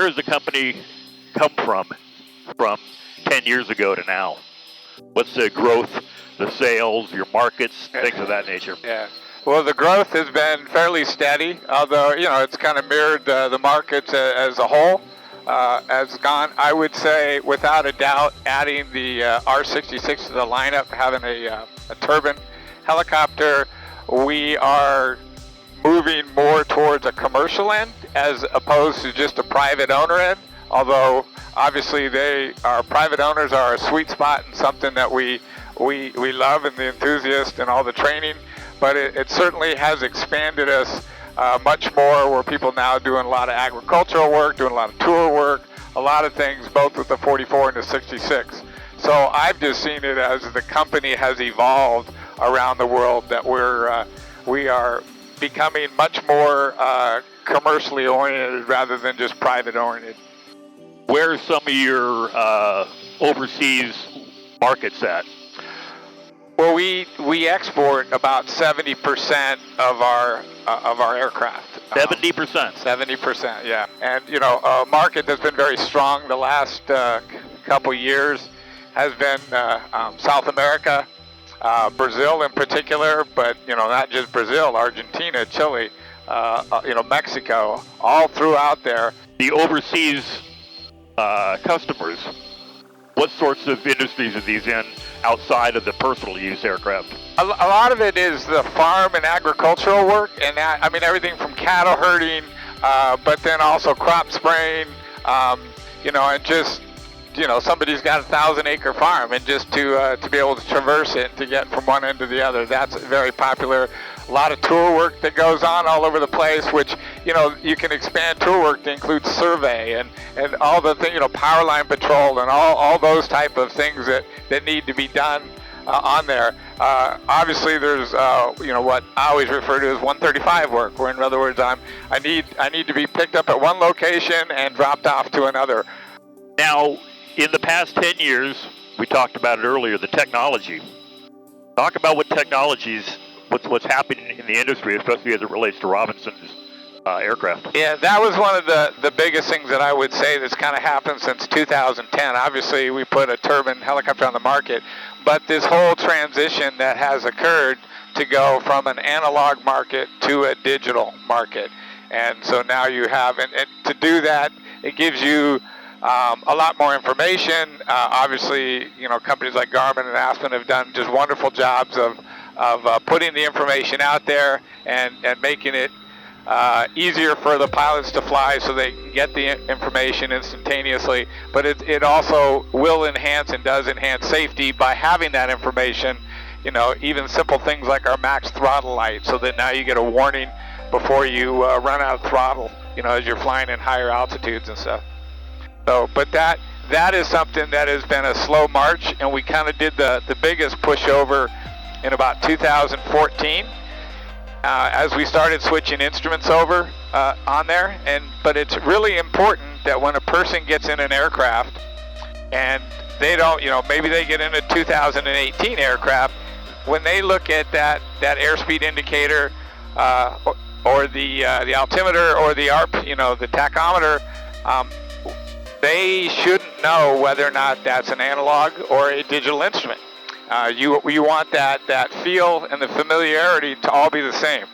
has the company come from 10 years ago to now? What's the growth, the sales, your markets, things of that nature? Yeah. Well, the growth has been fairly steady, although, it's kind of mirrored the markets as a whole. Has gone, I would say, without a doubt, adding the R66 to the lineup, having a turbine helicopter, we are moving more towards a commercial end as opposed to just a private owner end. Although obviously our private owners are a sweet spot and something that we love, and the enthusiast and all the training. But it certainly has expanded us much more, where people now doing a lot of agricultural work, doing a lot of tour work, a lot of things, both with the 44 and the 66. So I've just seen it as the company has evolved around the world, that we are becoming much more commercially oriented rather than just private oriented. Where are some of your overseas markets at? Well, we export about 70% of our aircraft. 70%. 70%, yeah. And a market that's been very strong the last couple years has been South America, Brazil in particular, but not just Brazil, Argentina, Chile, Mexico, all throughout there. The overseas customers, what sorts of industries are these in outside of the personal use aircraft? A lot of it is the farm and agricultural work, and everything from cattle herding, but then also crop spraying, and just, somebody's got a 1,000-acre farm, and just to be able to traverse it, to get from one end to the other, that's very popular. A lot of tour work that goes on all over the place, which, you can expand tour work to include survey and all the things, power line patrol and all those type of things that need to be done on there. Obviously, there's, what I always refer to as 135 work, where in other words, I need to be picked up at one location and dropped off to another. Now, in the past 10 years, we talked about it earlier, the technology. Talk about what technologies, what's happening in the industry, especially as it relates to Robinson's aircraft. Yeah, that was one of the biggest things that I would say that's kind of happened since 2010. Obviously, we put a turbine helicopter on the market, but this whole transition that has occurred to go from an analog market to a digital market. And so now you have, and to do that, it gives you a lot more information. Obviously, companies like Garmin and Aspen have done just wonderful jobs of putting the information out there and making it easier for the pilots to fly, so they can get the information instantaneously. But it also will enhance and does enhance safety by having that information. Even simple things like our max throttle light, so that now you get a warning before you run out of throttle, as you're flying in higher altitudes and stuff. So, but that is something that has been a slow march, and we kind of did the biggest pushover in about 2014 as we started switching instruments over on there. But it's really important that when a person gets in an aircraft and they don't, maybe they get in a 2018 aircraft, when they look at that airspeed indicator or the altimeter or the ARP, the tachometer, they shouldn't know whether or not that's an analog or a digital instrument. You want that feel and the familiarity to all be the same.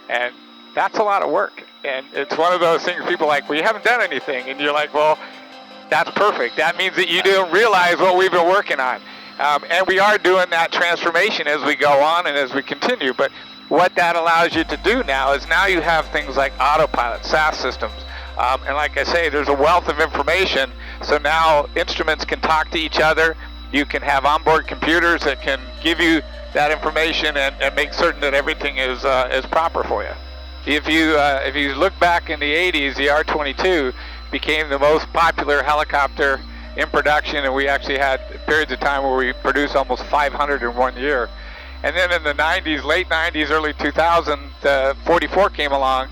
And that's a lot of work. And it's one of those things people are like, well, you haven't done anything. And you're like, well, that's perfect. That means that you didn't realize what we've been working on. And we are doing that transformation as we go on and as we continue. But what that allows you to do now is now you have things like autopilot, SAS systems. And like I say, there's a wealth of information. So now instruments can talk to each other. You can have onboard computers that can give you that information and make certain that everything is proper for you. If you look back in the 80s, the R-22 became the most popular helicopter in production, and we actually had periods of time where we produced almost 500 in 1 year. And then in the 90s, late 90s, early 2000, the 44 came along,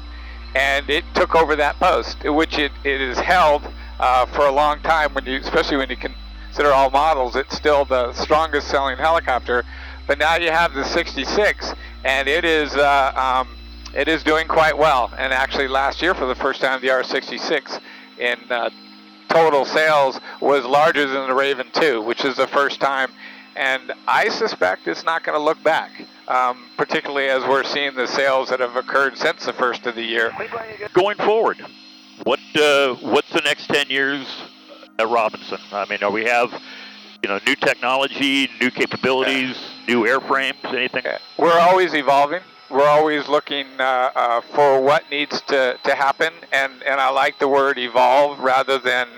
and it took over that post, which it is held for a long time. Especially when you consider all models, it's still the strongest selling helicopter. But now you have the 66, and it is doing quite well. And actually, last year for the first time, the R66 in total sales was larger than the Raven 2, which is the first time. And I suspect it's not going to look back, particularly as we're seeing the sales that have occurred since the first of the year. Going forward, what's the next 10 years at Robinson? I mean, we have new technology, new capabilities, new airframes, anything? We're always evolving. We're always looking for what needs to happen, and I like the word evolve rather than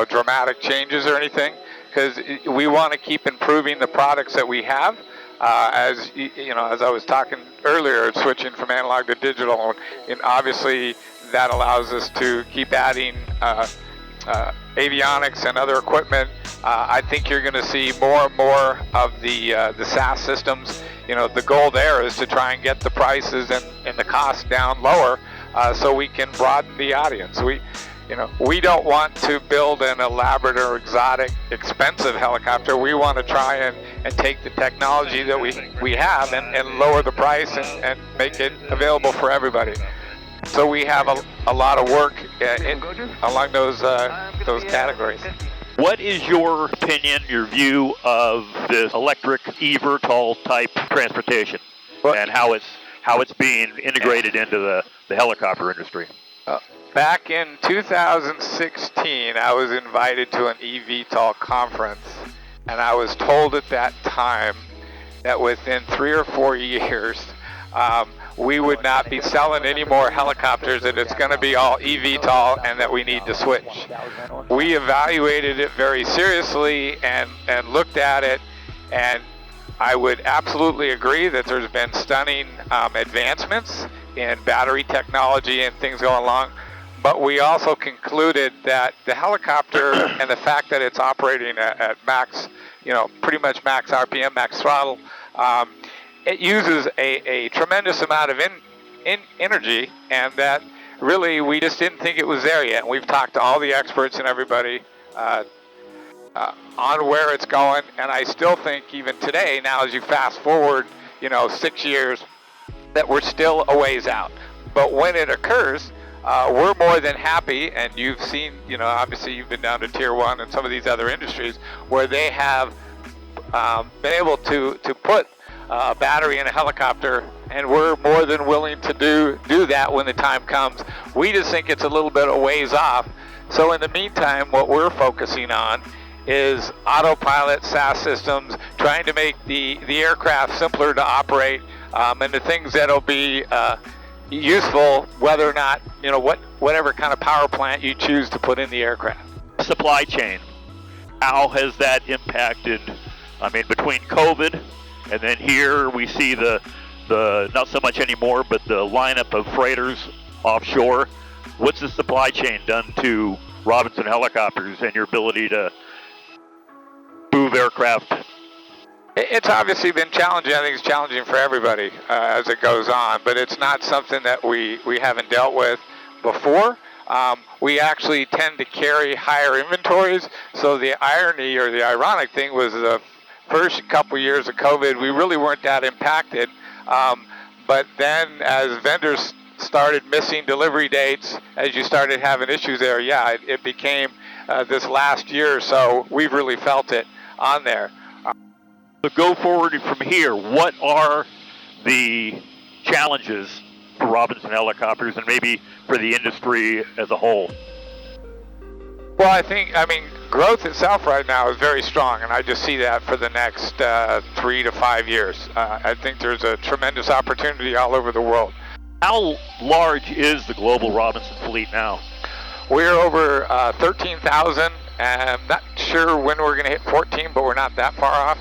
dramatic changes or anything, because we want to keep improving the products that we have. As I was talking earlier, switching from analog to digital, and obviously that allows us to keep adding avionics and other equipment. I think you're going to see more and more of the SAS systems. The goal there is to try and get the prices and the cost down lower, so we can broaden the audience. We don't want to build an elaborate or exotic, expensive helicopter. We want to try and take the technology that we have and lower the price and make it available for everybody. So we have a lot of work along those categories. What is your opinion, your view of this electric eVTOL type transportation, and how it's being integrated into the helicopter industry? Back in 2016, I was invited to an eVTOL conference, and I was told at that time that within 3 or 4 years, we would not be selling any more helicopters, that it's going to be all eVTOL and that we need to switch. We evaluated it very seriously and looked at it, and I would absolutely agree that there's been stunning advancements in battery technology and things going along. But we also concluded that the helicopter and the fact that it's operating at max, pretty much max RPM, max throttle, it uses a tremendous amount of energy, and that really we just didn't think it was there yet. And we've talked to all the experts and everybody on where it's going, and I still think even today, now as you fast forward, 6 years, that we're still a ways out. But when it occurs, we're more than happy, and you've seen, obviously you've been down to Tier 1 and some of these other industries where they have been able to put a battery in a helicopter, and we're more than willing to do that when the time comes. We just think it's a little bit a ways off. So in the meantime, what we're focusing on is autopilot SAS systems, trying to make the aircraft simpler to operate, and the things that'll be useful, whether or not, whatever kind of power plant you choose to put in the aircraft. Supply chain, how has that impacted, between COVID and then here we see the not so much anymore, but the lineup of freighters offshore. What's the supply chain done to Robinson Helicopters and your ability to move aircraft? It's obviously been challenging. I think it's challenging for everybody as it goes on, but it's not something that we haven't dealt with before. We actually tend to carry higher inventories, so the irony or the ironic thing was the first couple years of COVID, we really weren't that impacted, but then as vendors started missing delivery dates, as you started having issues there, it became this last year or so, we've really felt it on there. So go forward from here, what are the challenges for Robinson Helicopters and maybe for the industry as a whole? Well, I mean, growth itself right now is very strong, and I just see that for the next 3 to 5 years. I think there's a tremendous opportunity all over the world. How large is the global Robinson fleet now? We're over 13,000, and I'm not sure when we're going to hit 14, but we're not that far off.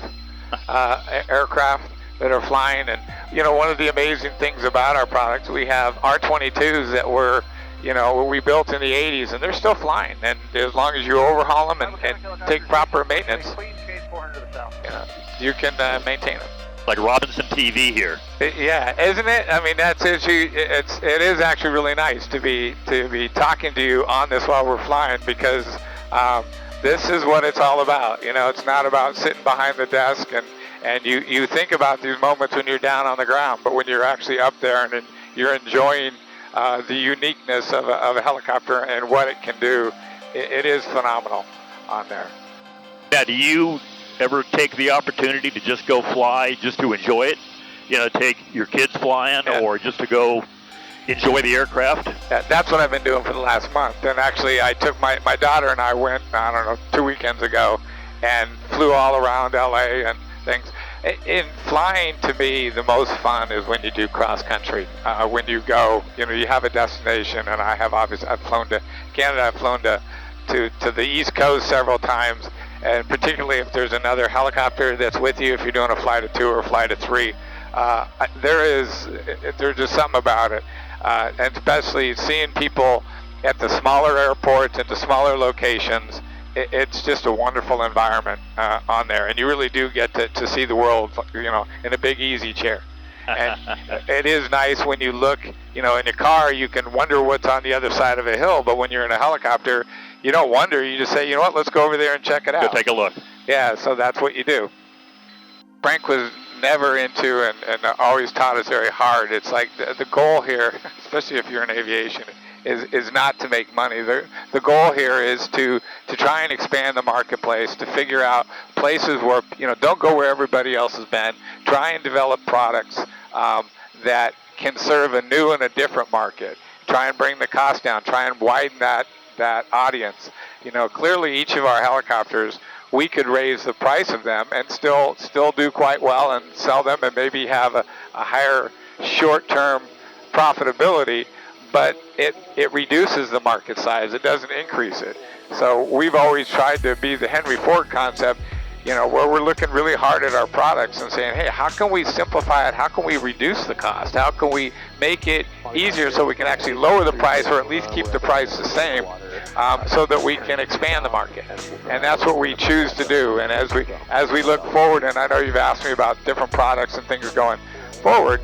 Aircraft that are flying, and one of the amazing things about our products, we have R-22s that were we built in the 80s, and they're still flying, and as long as you overhaul them and take proper maintenance, you can maintain them. Like Robinson TV here. Yeah, isn't it? I mean, it is actually really nice to be talking to you on this while we're flying, because this is what it's all about. It's not about sitting behind the desk and you think about these moments when you're down on the ground, but when you're actually up there and you're enjoying the uniqueness of a helicopter and what it can do. It is phenomenal on there. Now, do you ever take the opportunity to just go fly just to enjoy it? You know, take your kids flying, or just to go enjoy the aircraft? That's what I've been doing for the last month. And actually, I took my daughter and I went, I don't know, 2 weekends ago, and flew all around LA and things. In flying, to me, the most fun is when you do cross country. When you go, you know, you have a destination, and I've flown to Canada, I've flown to the East Coast several times, and particularly if there's another helicopter that's with you, if you're doing a flight of 2 or a flight of 3, there's just something about it, and especially seeing people at the smaller airports, at the smaller locations. It's just a wonderful environment on there, and you really do get to see the world, you know, in a big easy chair. And it is nice when you look, you know, in your car, you can wonder what's on the other side of a hill, but when you're in a helicopter, you don't wonder, you just say, you know what, let's go over there and check it out. Go take a look. Yeah, so that's what you do. Frank was never into and always taught us very hard. It's like the goal here, especially if you're in aviation, is not to make money. The goal here is to try and expand the marketplace, to figure out places where, you know, don't go where everybody else has been. Try and develop products that can serve a new and a different market. Try and bring the cost down. Try and widen that audience. You know, clearly each of our helicopters, we could raise the price of them and still do quite well and sell them and maybe have a higher short-term profitability, but it reduces the market size. It doesn't increase it. So we've always tried to be the Henry Ford concept, you know, where we're looking really hard at our products and saying, hey, how can we simplify it? How can we reduce the cost? How can we make it easier so we can actually lower the price, or at least keep the price the same, so that we can expand the market? And that's what we choose to do. And as we look forward, and I know you've asked me about different products and things going forward,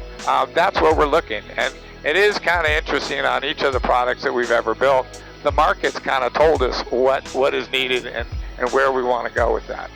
that's where we're looking. And it is kind of interesting on each of the products that we've ever built. The market's kind of told us what is needed and where we want to go with that.